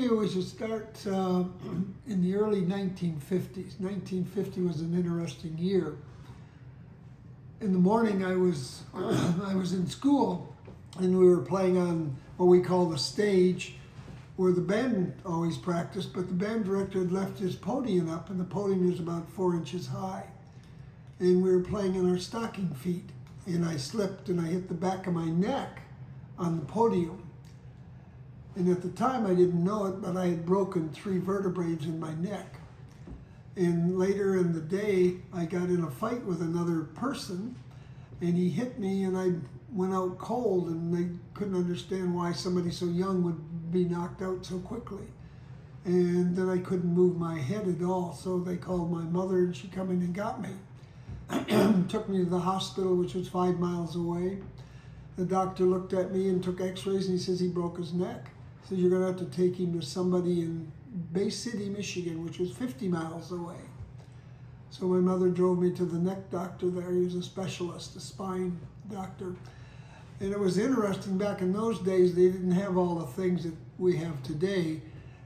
maybe we should start in the early 1950s. 1950 was an interesting year. In the morning, I was I was in school, and we were playing on what we call the stage, where the band always practiced. But the band director had left his podium up, and the podium was about 4 inches high. And we were playing in our stocking feet, and I slipped and I hit the back of my neck on the podium. And at the time, I didn't know it, but I had broken 3 vertebrae in my neck. And later in the day, I got in a fight with another person, and he hit me, and I went out cold, and they couldn't understand why somebody so young would be knocked out so quickly. And then I couldn't move my head at all, so they called my mother, and she come in and got me. Took me to the hospital, which was 5 miles away. The doctor looked at me and took x-rays, and he says he broke his neck. He says, you're gonna have to take him to somebody in Bay City, Michigan, which was 50 miles away. So my mother drove me to the neck doctor there. He was a specialist, a spine doctor. And it was interesting, back in those days, they didn't have all the things that we have today.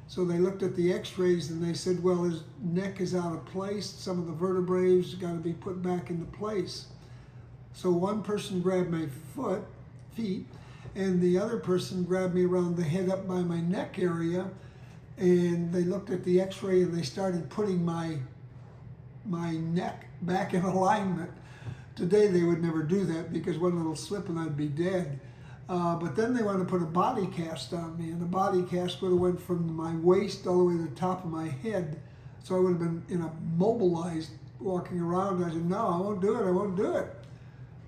So they looked at the x-rays and they said, well, his neck is out of place. Some of the vertebrae got to be put back into place. So one person grabbed my feet, and the other person grabbed me around the head up by my neck area. And they looked at the x-ray and they started putting my neck back in alignment. Today they would never do that, because one little slip and I'd be dead. But then they wanted to put a body cast on me, and the body cast would have went from my waist all the way to the top of my head. So I would have been immobilized walking around. I said, no, I won't do it, I won't do it.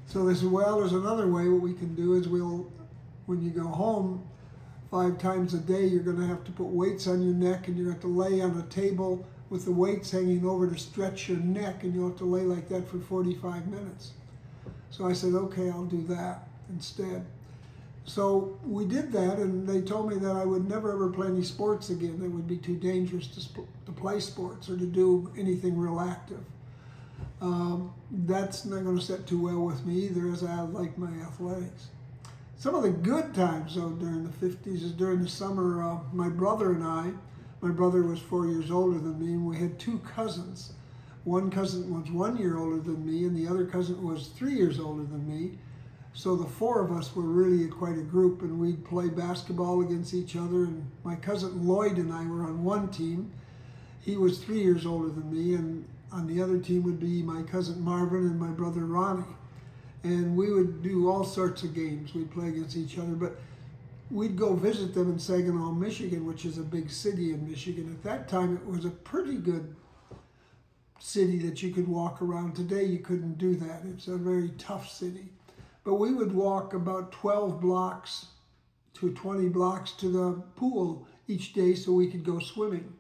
So they said, well, there's another way. What we can do is when you go home, 5 times a day, you're gonna have to put weights on your neck, and you're gonna have to lay on a table with the weights hanging over to stretch your neck, and you'll have to lay like that for 45 minutes. So I said, okay, I'll do that instead. So we did that, and they told me that I would never ever play any sports again. It would be too dangerous to play sports or to do anything real active. That's not going to sit too well with me either, as I like my athletics. Some of the good times, though, during the 50s is during the summer. My brother and I, my brother was 4 years older than me, and we had 2 cousins. One cousin was 1 year older than me, and the other cousin was 3 years older than me. So the 4 of us were really quite a group, and we'd play basketball against each other. And my cousin Lloyd and I were on one team. He was 3 years older than me, and on the other team would be my cousin Marvin and my brother Ronnie. And we would do all sorts of games. We'd play against each other, but we'd go visit them in Saginaw, Michigan, which is a big city in Michigan. At that time, it was a pretty good city that you could walk around. Today, you couldn't do that. It's a very tough city. But we would walk about 12 blocks to 20 blocks to the pool each day so we could go swimming.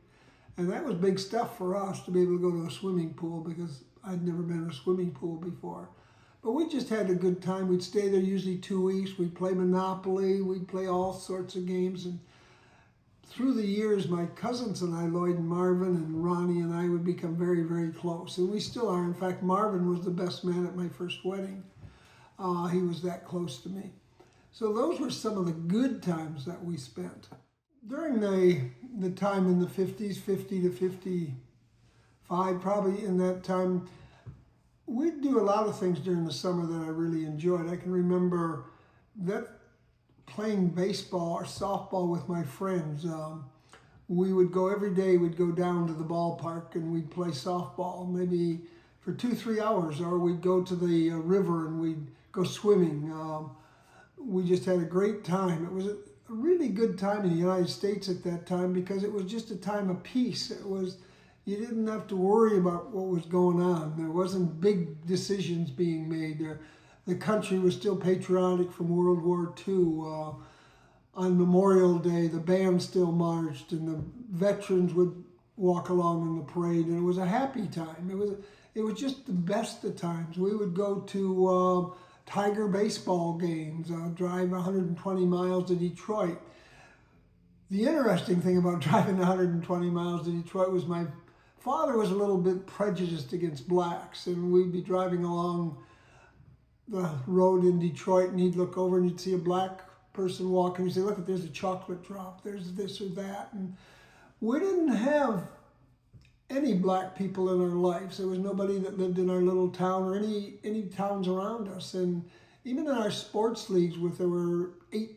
And that was big stuff for us to be able to go to a swimming pool, because I'd never been in a swimming pool before. But we just had a good time. We'd stay there usually 2 weeks. We'd play Monopoly. We'd play all sorts of games. And through the years, my cousins and I, Lloyd and Marvin and Ronnie and I, would become very, very close. And we still are. In fact, Marvin was the best man at my first wedding. He was that close to me. So those were some of the good times that we spent. During the time in the 50s, 50 to 55, probably in that time, we'd do a lot of things during the summer that I really enjoyed. I can remember that playing baseball or softball with my friends. We would go every day, we'd go down to the ballpark and we'd play softball, maybe for 2-3 hours, or we'd go to the river and we'd go swimming. We just had a great time. It was a really good time in the United States at that time, because it was just a time of peace. You didn't have to worry about what was going on. There wasn't big decisions being made. The country was still patriotic from World War II. On Memorial Day, the band still marched, and the veterans would walk along in the parade, and it was a happy time. It was just the best of times. We would go to Tiger baseball games, drive 120 miles to Detroit. The interesting thing about driving 120 miles to Detroit was my father was a little bit prejudiced against blacks, and we'd be driving along the road in Detroit, and he'd look over and you'd see a black person walking, you say, look, there's a chocolate drop, there's this or that. And we didn't have any black people in our lives. There was nobody that lived in our little town or any towns around us. And even in our sports leagues, there were 8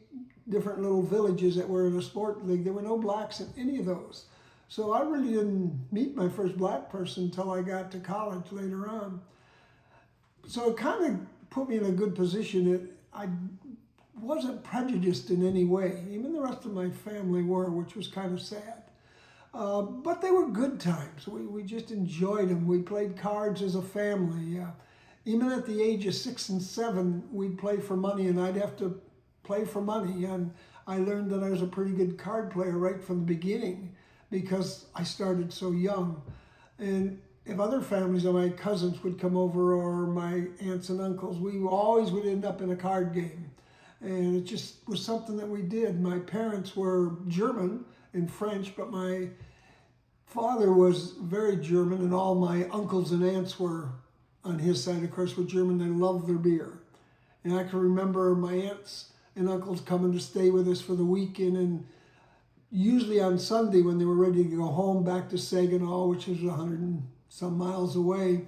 different little villages that were in a sport league, there were no blacks in any of those. So I really didn't meet my first black person until I got to college later on. So it kind of put me in a good position. I wasn't prejudiced in any way. Even the rest of my family were, which was kind of sad. But they were good times. We just enjoyed them. We played cards as a family. Even at the age of 6 and 7, we'd play for money, and I'd have to play for money. And I learned that I was a pretty good card player right from the beginning because I started so young. And if other families or my cousins would come over or my aunts and uncles, we always would end up in a card game. And it just was something that we did. My parents were German and French, but my father was very German, and all my uncles and aunts were on his side, of course, were German. They loved their beer. And I can remember my aunts and uncles coming to stay with us for the weekend, and usually on Sunday when they were ready to go home back to Saginaw, which is 100 and some miles away,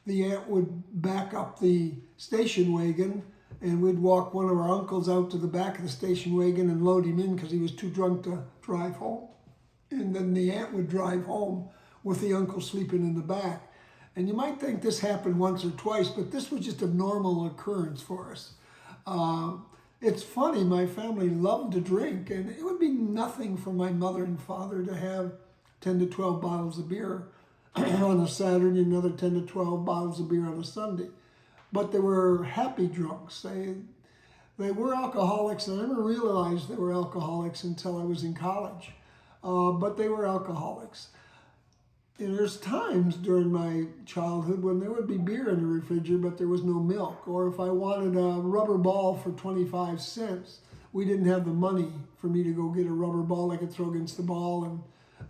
the aunt would back up the station wagon, and we'd walk one of our uncles out to the back of the station wagon and load him in because he was too drunk to drive home. And then the aunt would drive home with the uncle sleeping in the back. And you might think this happened once or twice, but this was just a normal occurrence for us. It's funny, my family loved to drink, and it would be nothing for my mother and father to have 10 to 12 bottles of beer on a Saturday, another 10 to 12 bottles of beer on a Sunday. But they were happy drunks. They were alcoholics, and I never realized they were alcoholics until I was in college. But they were alcoholics. And there's times during my childhood when there would be beer in the refrigerator, but there was no milk. Or if I wanted a rubber ball for 25 cents, we didn't have the money for me to go get a rubber ball I could throw against the ball and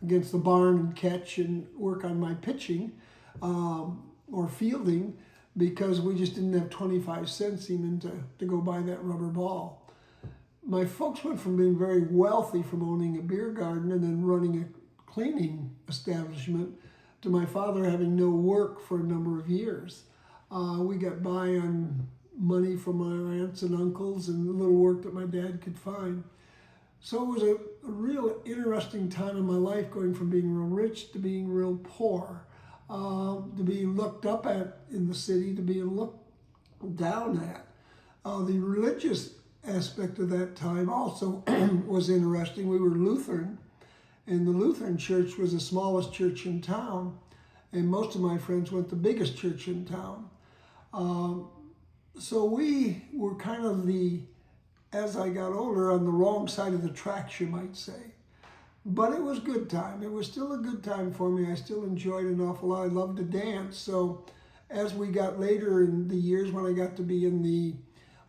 against the barn and catch and work on my pitching or fielding, because we just didn't have 25 cents even to go buy that rubber ball. My folks went from being very wealthy from owning a beer garden and then running a cleaning establishment to my father having no work for a number of years. We got by on money from our aunts and uncles and the little work that my dad could find. So it was a real interesting time in my life, going from being real rich to being real poor, to being looked up at in the city, to being looked down at. The religious aspect of that time also was interesting. We were Lutheran, and the Lutheran church was the smallest church in town, and most of my friends went to the biggest church in town. So we were kind of as I got older, on the wrong side of the tracks, you might say. But it was a good time. It was still a good time for me. I still enjoyed it an awful lot. I loved to dance. So as we got later in the years, when I got to be in the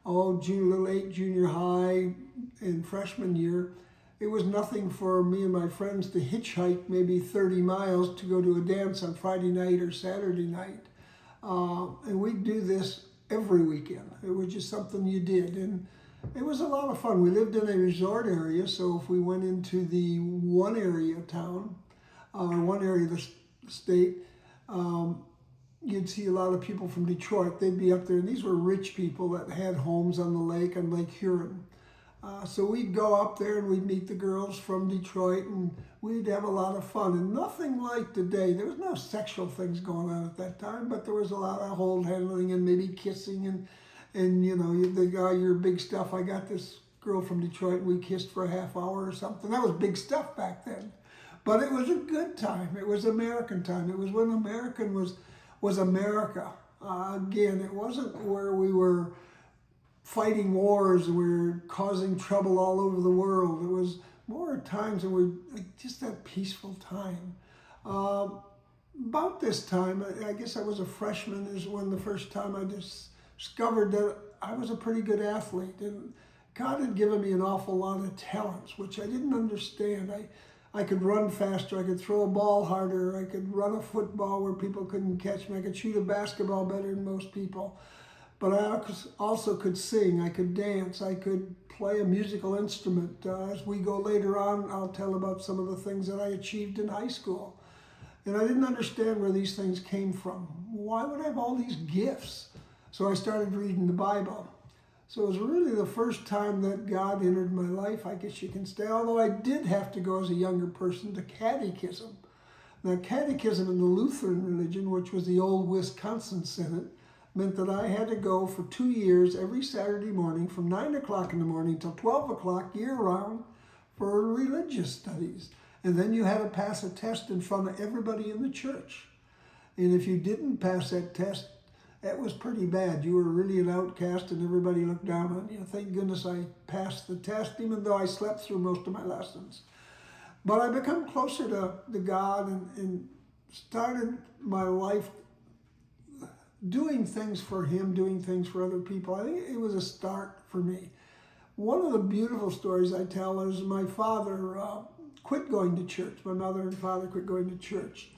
late junior high and freshman year, it was nothing for me and my friends to hitchhike maybe 30 miles to go to a dance on Friday night or Saturday night. And we'd do this every weekend. It was just something you did. And it was a lot of fun. We lived in a resort area, so if we went into the one area of town, or one area of the state, you'd see a lot of people from Detroit. They'd be up there, and these were rich people that had homes on the lake, on Lake Huron. So we'd go up there and we'd meet the girls from Detroit, and we'd have a lot of fun. And nothing like today. There was no sexual things going on at that time, but there was a lot of hold handling and maybe kissing and you know, the guy, you're big stuff. I got this girl from Detroit, we kissed for a half hour or something. That was big stuff back then. But it was a good time. It was American time. It was when American was America. Again, it wasn't where we were fighting wars, we were causing trouble all over the world. It was more times when we just that peaceful time. About this time, I guess I was a freshman, is when the first time I discovered that I was a pretty good athlete, and God had given me an awful lot of talents, which I didn't understand. I could run faster, I could throw a ball harder, I could run a football where people couldn't catch me, I could shoot a basketball better than most people. But I also could sing, I could dance, I could play a musical instrument. As we go later on, I'll tell about some of the things that I achieved in high school. And I didn't understand where these things came from. Why would I have all these gifts? So I started reading the Bible. So it was really the first time that God entered my life, I guess you can say, although I did have to go as a younger person to catechism. Now, catechism in the Lutheran religion, which was the old Wisconsin Synod, meant that I had to go for 2 years every Saturday morning from 9 o'clock in the morning till 12 o'clock year-round for religious studies. And then you had to pass a test in front of everybody in the church. And if you didn't pass that test, that was pretty bad. You were really an outcast and everybody looked down on you. Thank goodness I passed the test, even though I slept through most of my lessons. But I become closer to God and started my life doing things for Him, doing things for other people. I think it was a start for me. One of the beautiful stories I tell is my father quit going to church. My mother and father quit going to church.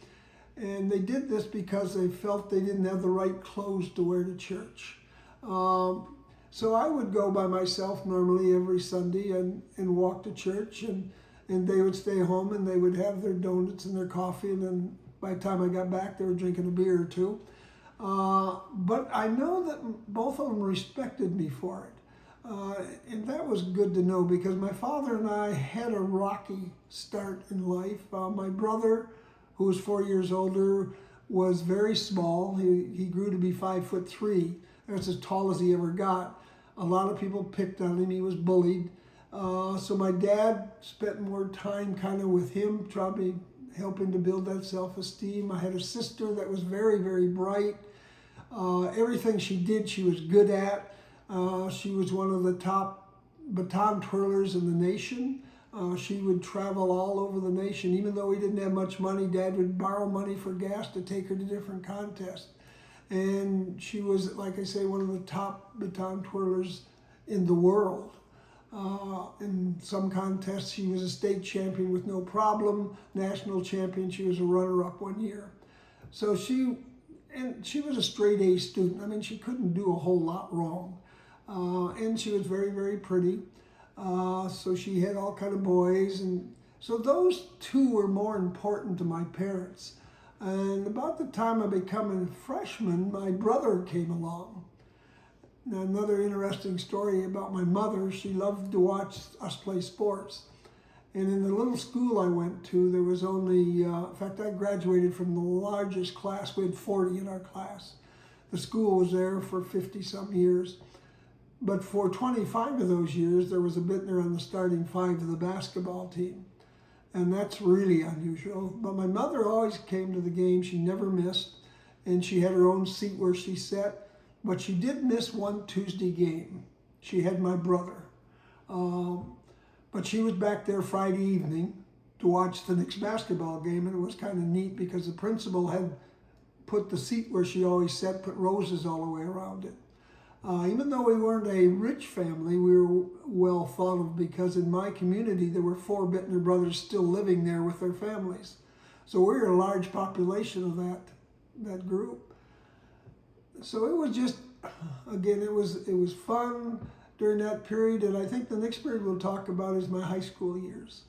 And they did this because they felt they didn't have the right clothes to wear to church. So I would go by myself normally every Sunday and walk to church, and they would stay home and they would have their donuts and their coffee, and then by the time I got back they were drinking a beer or two. But I know that both of them respected me for it. And that was good to know, because my father and I had a rocky start in life. My brother, who was 4 years older, was very small. He grew to be 5'3". That's as tall as he ever got. A lot of people picked on him. He was bullied. So my dad spent more time kind of with him, probably helping to build that self-esteem. I had a sister that was very, very bright. Everything she did, she was good at. She was one of the top baton twirlers in the nation. She would travel all over the nation. Even though we didn't have much money, Dad would borrow money for gas to take her to different contests. And she was, like I say, one of the top baton twirlers in the world. In some contests, she was a state champion with no problem. National champion, she was a runner-up one year. So she was a straight A student. I mean, she couldn't do a whole lot wrong. And she was very, very pretty. So she had all kind of boys. And so those two were more important to my parents. And about the time I became a freshman, my brother came along. Now, another interesting story about my mother, she loved to watch us play sports. And in the little school I went to, there was only, in fact, I graduated from the largest class. We had 40 in our class. The school was there for 50-some years. But for 25 of those years, there was a Bittner on the starting five of the basketball team. And that's really unusual. But my mother always came to the game. She never missed. And she had her own seat where she sat. But she did miss one Tuesday game. She had my brother. But she was back there Friday evening to watch the next basketball game. And it was kind of neat because the principal had put the seat where she always sat, put roses all the way around it. Even though we weren't a rich family, we were well thought of, because in my community there were 4 Bittner brothers still living there with their families. So we were a large population of that group. So it was just, again, it was fun during that period, and I think the next period we'll talk about is my high school years.